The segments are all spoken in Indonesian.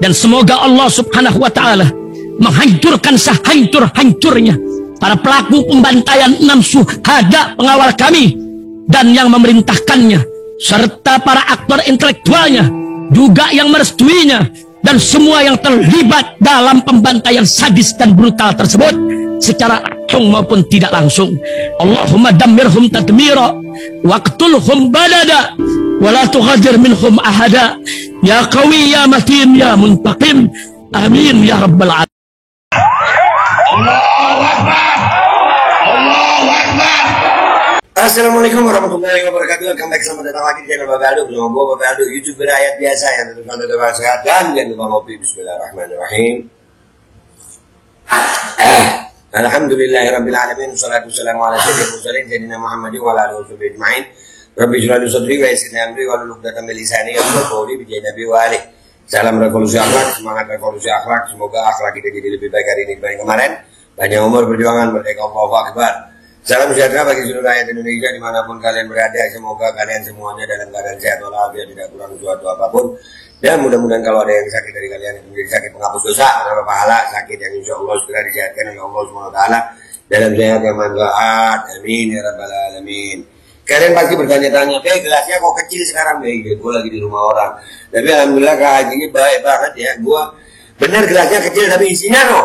Dan semoga Allah subhanahu wa ta'ala menghancurkan sehancur-hancurnya para pelaku pembantaian 6 syuhada pengawal kami dan yang memerintahkannya, serta para aktor intelektualnya juga yang merestuinya, dan semua yang terlibat dalam pembantaian sadis dan brutal tersebut secara langsung maupun tidak langsung. Allahumma dammirhum tadmira waqtulhum balada wala tughadir minhum ahada ya qawi ya matin ya muntaqim amin ya rabbal alamin. Allahu Akbar. Allahu Akbar. Assalamualaikum warahmatullahi wabarakatuh. Welcome back, selamat datang lagi di channel Bapak Aldo. Bersama gue Bapak Aldo, YouTuber rakyat biasa yang tentukan doa sehat dan jangan lupa ngopi. Bismillahirrahmanirrahim. Alhamdulillahirabbil alamin. Wassalatu wassalamu ala sayyidil mursalin sayyidina Muhammadin wa ala alihi washabihi ajmain. Rabbi shrah li sadri wa yassir li amri wahlul 'uqdatam min lisani yafqahu qawli bi nabi wa alihi. Salam revolusi akhlak, semangat revolusi akhlak. Semoga akhlak kita jadi lebih baik hari ini dibanding kemarin. Panjang umur, perjuangan, merdeka, Allahu Akbar. Salam sejahtera bagi seluruh rakyat Indonesia dimanapun kalian berada. Semoga kalian semuanya dalam keadaan sehat walafiat, tidak kurang suatu apapun. Dan mudah-mudahan kalau ada yang sakit dari kalian itu menjadi sakit penghapus dosa, menambah pahala, sakit yang insya Allah segera disehatkan oleh Allah SWT dalam sehat yang manfaat. Amin ya rabbal alamin. Kalian pasti bertanya-tanya, gelasnya kok kecil sekarang? Gue lagi di rumah orang. Tapi alhamdulillah Kak Haji ini baik banget ya. Gue benar gelasnya kecil tapi isinya no.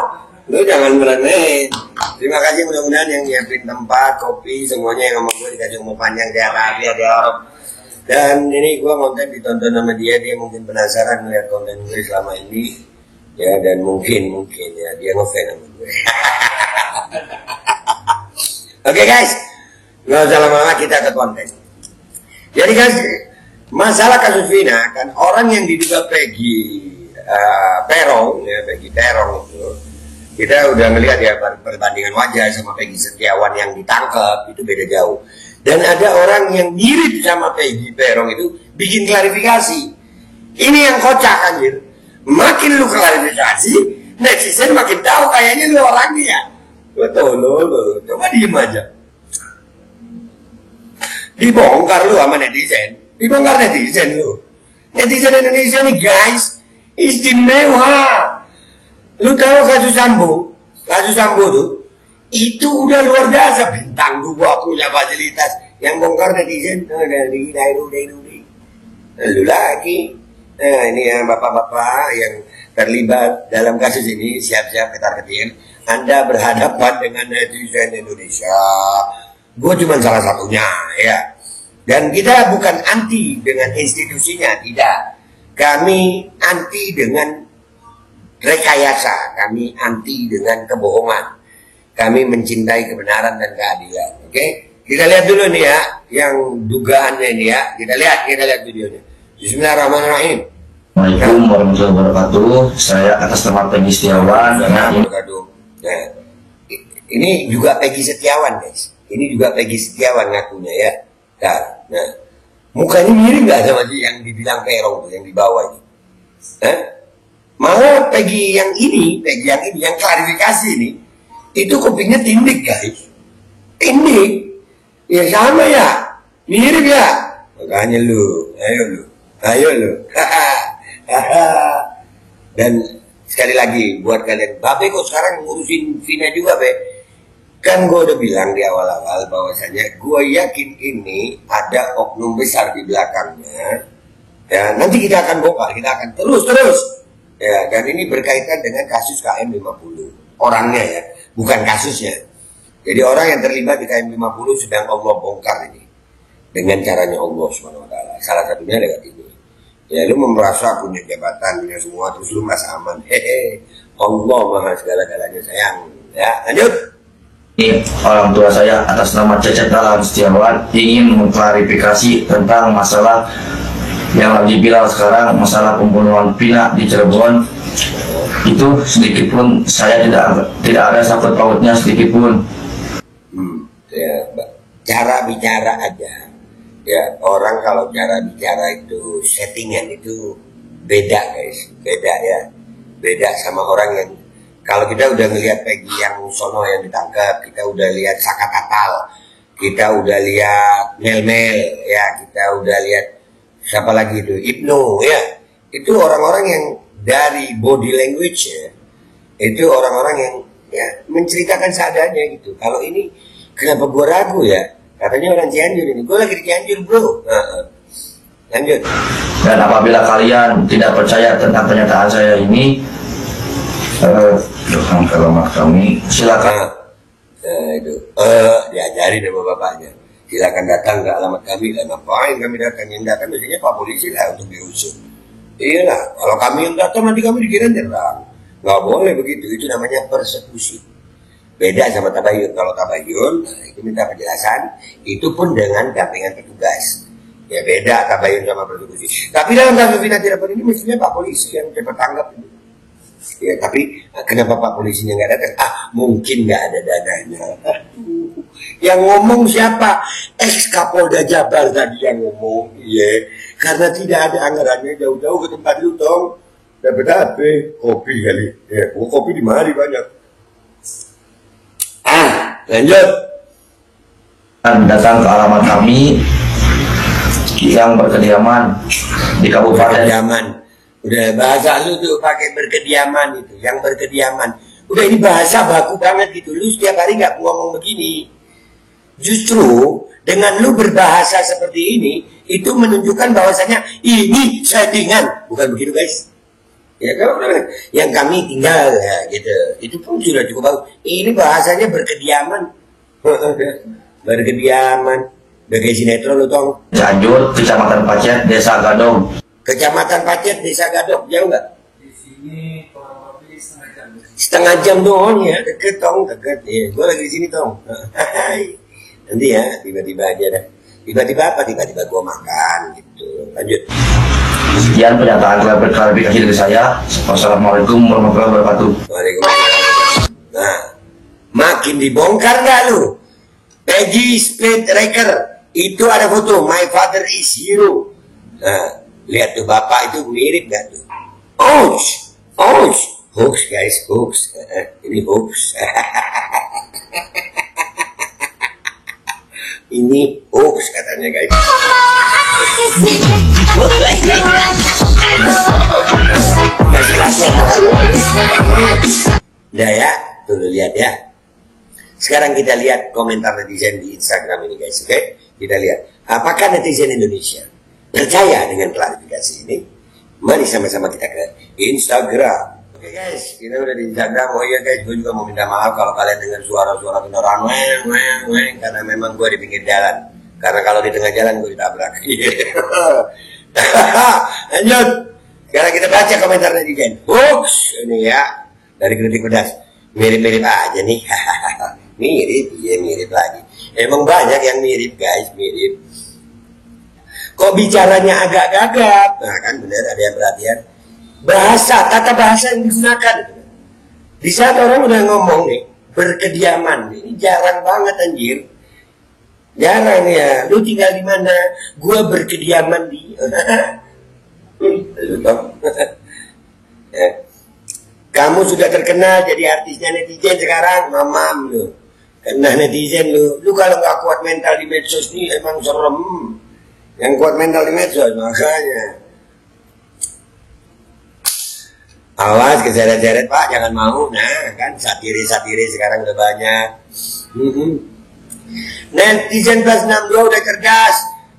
Lu jangan meremehin. Terima kasih, mudah-mudahan yang nyiapin tempat, kopi, semuanya yang sama gue dikasih umur panjang, sehat, afiat, ya Rob. Dan ini gue konten ditonton sama dia mungkin penasaran melihat konten gue selama ini. Ya, dan mungkin ya dia ngefans sama gue. Oke guys, nggak usah lama-lama, kita ke konten. Jadi guys, masalah kasus Vina kan, orang yang diduga Peggy Peron itu kita udah ngelihat ya perbandingan wajah sama Peggy Setiawan yang ditangkap itu beda jauh. Dan ada orang yang mirip sama Peggy Peron itu bikin klarifikasi. Ini yang kocak anjir. Makin lu klarifikasi, netizen makin tahu kayaknya lu orangnya. Betul lo, coba diem aja. Dibongkar lu sama netizen. Dibongkar netizen lu. Netizen Indonesia nih guys, istimewa. Lu tahu kasus Sambo tuh, itu udah luar biasa, bintang 2 punya fasilitas. Yang bongkar netizen, dari lu lagi. Nah ini ya bapak-bapak yang terlibat dalam kasus ini, siap-siap ketar-ketir. Anda berhadapan dengan netizen Indonesia. Gue cuma salah satunya ya. Dan kita bukan anti dengan institusinya, tidak. Kami anti dengan rekayasa, kami anti dengan kebohongan, kami mencintai kebenaran dan keadilan. Oke, kita lihat dulu nih ya, yang dugaannya ini ya, kita lihat videonya. Bismillahirrahmanirrahim. Assalamualaikum warahmatullahi wabarakatuh. Saya atas nama Peggy Setiawan. Nah, ini juga Peggy Setiawan guys. Ini juga Peggy Setiawan ngakunya ya. Nah, mukanya mirip nggak sama yang dibilang Peron tuh, yang di bawah ini? Malah Peggy yang ini yang klarifikasi ini, itu kupingnya tindik guys. Tindik. Ya sama ya. Mirip ya. Makanya lu, ayo lu. Dan sekali lagi buat kalian, Babe kok sekarang ngurusin Vina juga, Be? Kan gue udah bilang di awal-awal bahwasanya gue yakin ini ada oknum besar di belakangnya. Ya, nanti kita akan bongkar, kita akan terus. Ya, dan ini berkaitan dengan kasus KM50. Orangnya ya, bukan kasusnya. Jadi orang yang terlibat di KM50 sedang Allah bongkar ini. Dengan caranya Allah SWT. Salah satunya lewat ini. Ya, lu merasa punya jabatan, punya semua, terus lu merasa aman. Allah maha segala-galanya sayang. Ya, lanjut. Orang tua saya atas nama Cecep Dahlan Setiawan ingin mengklarifikasi tentang masalah yang lagi viral sekarang, masalah pembunuhan Vina di Cirebon. Itu sedikit pun saya tidak ada sangkut pautnya sedikit pun. Ya, cara bicara aja. Ya, orang kalau cara bicara itu settingan itu beda guys, beda ya, beda sama orang yang kalau kita udah ngelihat Peggy yang sono yang ditangkap, kita udah lihat Saka Tatal, kita udah lihat Mel, ya kita udah lihat siapa lagi itu Ibnu ya, itu orang-orang yang dari body language-nya itu orang-orang yang ya menceritakan seadanya gitu. Kalau ini kenapa gue ragu ya? Katanya orang Cianjur ini. Gue lagi di Cianjur bro. Lanjut. Dan apabila kalian tidak percaya tentang pernyataan saya ini, doang alamat kami, silakan. Itu diajarin sama bapaknya. Silakan datang ke alamat kami. Dan ngapain kami datang? Yang datang biasanya Pak Polisi lah untuk diusut. Iyalah, kalau kami yang datang nanti kami dikira nyerang. Nggak boleh begitu, itu namanya persekusi. Beda sama tabayun. Kalau tabayun, nah itu minta penjelasan, itu pun dengan dampingan petugas. Ya beda tabayun sama persekusi. Tapi dalam kasus Vina Cirebon ini mestinya Pak Polisi yang cepat tanggap. Ya tapi kenapa Pak Polisinya nggak datang? Mungkin nggak ada dananya. Yang ngomong siapa? Ex Kapolda Jabar tadi yang ngomong. Iya, karena tidak ada anggarannya jauh-jauh ke tempat lu dong. Dapat apa? Kopi kali. Ya, kopi di mana banyak. Lanjut. Datang ke alamat kami yang berkediaman di Kabupaten. Berkediaman. Udah bahasa lu tuh pakai berkediaman itu, yang berkediaman. Udah ini bahasa baku banget gitu. Lu setiap hari nggak ngomong begini. Justru dengan lu berbahasa seperti ini, itu menunjukkan bahwasanya ini settingan, bukan begitu guys? Ya kalau yang kami tinggal ya gitu, itu pun sudah cukup bagus. Ini bahasanya berkediaman, berkediaman, bagai sinetron lu tong. Cianjur, Kecamatan Pacet, Desa Gadong. Kecamatan Pacet, Desa Gadok, jauh nggak? Di sini kurang lebih setengah jam. Setengah jam doang ya, deket tong, deket. Ya, gue lagi di sini tong. Nanti ya, tiba-tiba aja dah. Tiba-tiba apa? Tiba-tiba gue makan gitu. Lanjut. Sekian pernyataan klarifikasi dari saya. Wassalamualaikum warahmatullahi wabarakatuh. Waalaikumsalam. Nah, makin dibongkar nggak lu? Peggy Split Reker itu ada foto. My father is hero. Nah, lihat tuh bapak itu mirip nggak tuh? Hoax guys, hoax. Ini hoax. Ini hoax katanya guys. Udah ya, tuh lihat ya. Sekarang kita lihat komentar netizen di Instagram ini guys, oke? Kita lihat, apakah netizen Indonesia percaya dengan klarifikasi ini? Mari sama-sama kita ke Instagram. Oke guys, kita udah di Instagram. Oh iya guys, gue juga mau minta maaf kalau kalian dengar suara-suara kendaraan weng, karena memang gue di pinggir jalan. Karena kalau di tengah jalan gue ditabrak. Lanjut. Sekarang kita baca komentar netizen. Hoax ini ya, dari Kritik Pedas. Mirip-mirip aja nih. Mirip lagi. Emang banyak yang mirip guys, mirip. Kok bicaranya agak gagap? Nah kan benar, ada yang perhatian. Tata bahasa yang digunakan. Di saat orang udah ngomong nih, berkediaman. Ini jarang banget anjir. Jarang ya. Lu tinggal di mana? Gua berkediaman di. Lu dong. Kamu sudah terkenal jadi artisnya netizen sekarang, mamam lu. Kena netizen lu. Lu kalau nggak kuat mental di medsos nih emang serem. Yang kuat mental di medsos makanya. Awas keseret-seret Pak, jangan mau. Nah kan satiri sekarang udah banyak. Netizen plus 62 udah cerdas.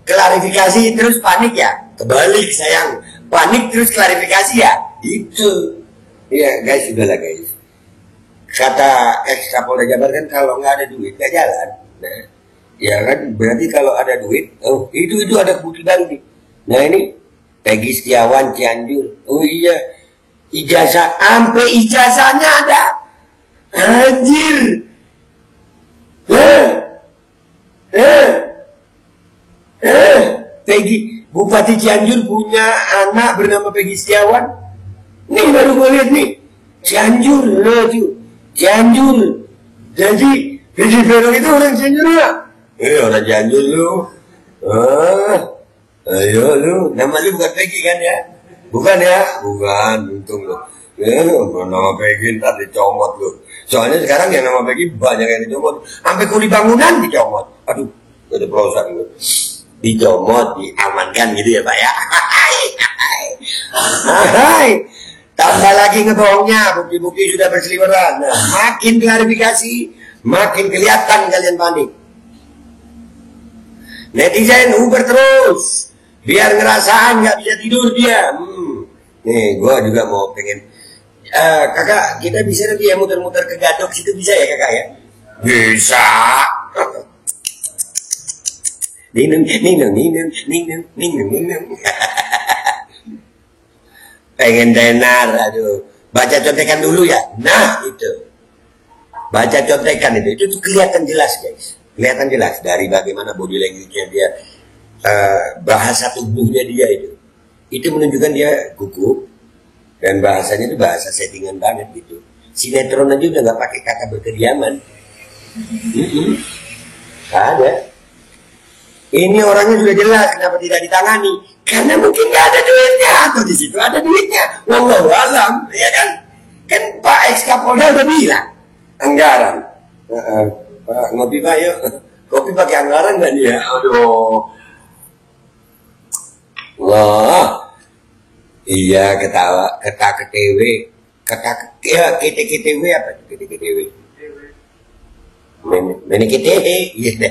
Klarifikasi terus panik ya. Kebalik sayang. Panik terus klarifikasi ya. Itu. Iya guys, udahlah guys. Kata ex Kapolda Jabar kan kalau nggak ada duit nggak jalan. Nah, ya kan berarti kalau ada duit, itu ada bukti baru nih. Nah ini Peggy Setiawan Cianjur. Oh iya, ijazah, sampai ijazahnya ada. Anjir. Peggy, Bupati Cianjur punya anak bernama Peggy Setiawan. Nih baru gue lihat nih, Cianjur, Cianjur. Jadi Peggy Setiawan itu orang Cianjur ya? Orang Cianjur lu. Ayo lu, nama lu bukan Peggy kan ya? Bukan ya? Bukan, untung lu. Nama Peggy ntar dicomot lu. Soalnya sekarang yang nama Peggy banyak yang dicomot. Sampai kuli bangunan dicomot. Aduh, ada pelosak lu. Dicomot, diamankan gitu ya Pak ya. Hai. Tambah lagi ngebohongnya, bukti-bukti sudah berseliweran. Nah, makin klarifikasi, makin kelihatan kalian panik. Netizen uber terus, biar ngerasaan nggak bisa tidur dia. Nih, gua juga mau pengen. Kakak, kita bisa nanti ya muter-muter ke Gadok situ bisa ya kakak ya? Bisa. Ninung. Pengen tenar, aduh. Baca contekan dulu ya. Nah, itu. Baca contekan itu tuh kelihatan jelas, guys. Kelihatan jelas dari bagaimana body language-nya dia, bahasa tubuhnya dia itu. Itu menunjukkan dia gugup dan bahasanya itu bahasa settingan banget gitu. Sinetron aja udah nggak pakai kata berkediaman. Nggak ada. Ini orangnya sudah jelas kenapa tidak ditangani. Karena mungkin nggak ada duitnya atau di situ ada duitnya. Wallahu alam, ya kan? Kan Pak ex Kapolda udah bilang anggaran. Pak ngopi Pak yuk. Kopi pakai anggaran nggak dia? Aduh. Wah. Iya ketawa, KTW, KTW apa? KTW. KTW. Iya.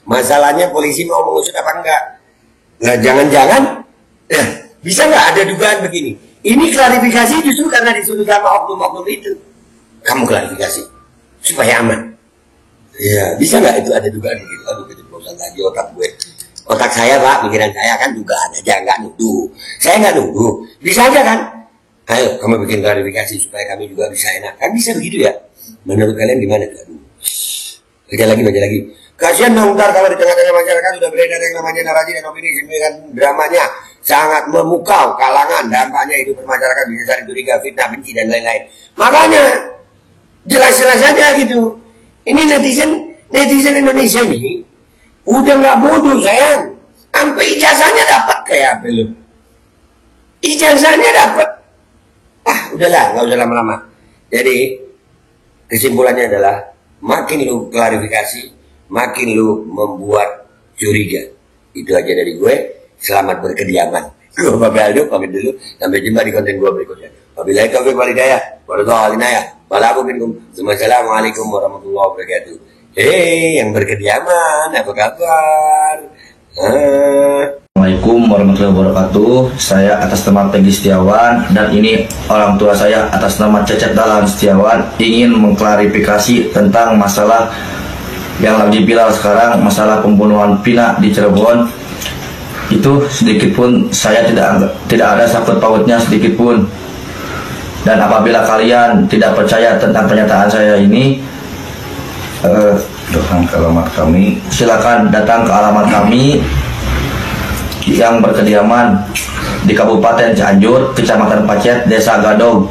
Masalahnya polisi mau mengusut apa enggak? Nah jangan-jangan, bisa nggak ada dugaan begini? Ini klarifikasi justru karena disuruh sama oknum-oknum itu. Kamu klarifikasi supaya aman. Ya bisa nggak itu ada dugaan begitu? Aduh, gitu bosan lagi otak gue. Otak saya Pak, pikiran saya kan dugaan aja, nggak nuduh. Saya nggak nuduh, bisa aja kan? Ayo kamu bikin klarifikasi supaya kami juga bisa enak. Kan bisa begitu ya? Menurut kalian gimana tuh? Baca lagi. Kasihan dong ntar kalau di tengah-tengah masyarakat sudah beredar yang namanya narasi dan opini dengan dramanya sangat memukau kalangan. Dampaknya itu bermasyarakat bisa saling curiga, fitnah, benci dan lain-lain. Makanya jelas-jelas aja gitu. Ini netizen Indonesia ini udah nggak bodoh sayang. Sampai ijazahnya dapat kayak apa lu? Ijazahnya dapat. Udahlah, nggak usah lama-lama. Jadi kesimpulannya adalah makin lu klarifikasi, makin lu membuat curiga. Itu aja dari gue. Selamat berkediaman. Gue Bapak Aldo pamit dulu. Sampai jumpa di konten gue berikutnya. Wabillahi taufiq wal hidayah. Wassalamualaikum warahmatullahi wabarakatuh. Hei, yang berkediaman, apa kabar? Assalamualaikum warahmatullahi wabarakatuh. Saya atas nama Peggy Setiawan dan ini orang tua saya atas nama Cecep Dahlan Setiawan ingin mengklarifikasi tentang masalah yang lagi viral sekarang, masalah pembunuhan Vina di Cirebon. Itu sedikit pun saya tidak ada sangkut pautnya sedikit pun. Dan apabila kalian tidak percaya tentang pernyataan saya ini, datang ke alamat kami. Silakan datang ke alamat kami yang berkediaman di Kabupaten Cianjur, Kecamatan Pacet, Desa Gadog.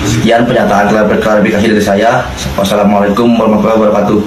Sekian pernyataan klarifikasi dari saya. Wassalamualaikum warahmatullahi wabarakatuh.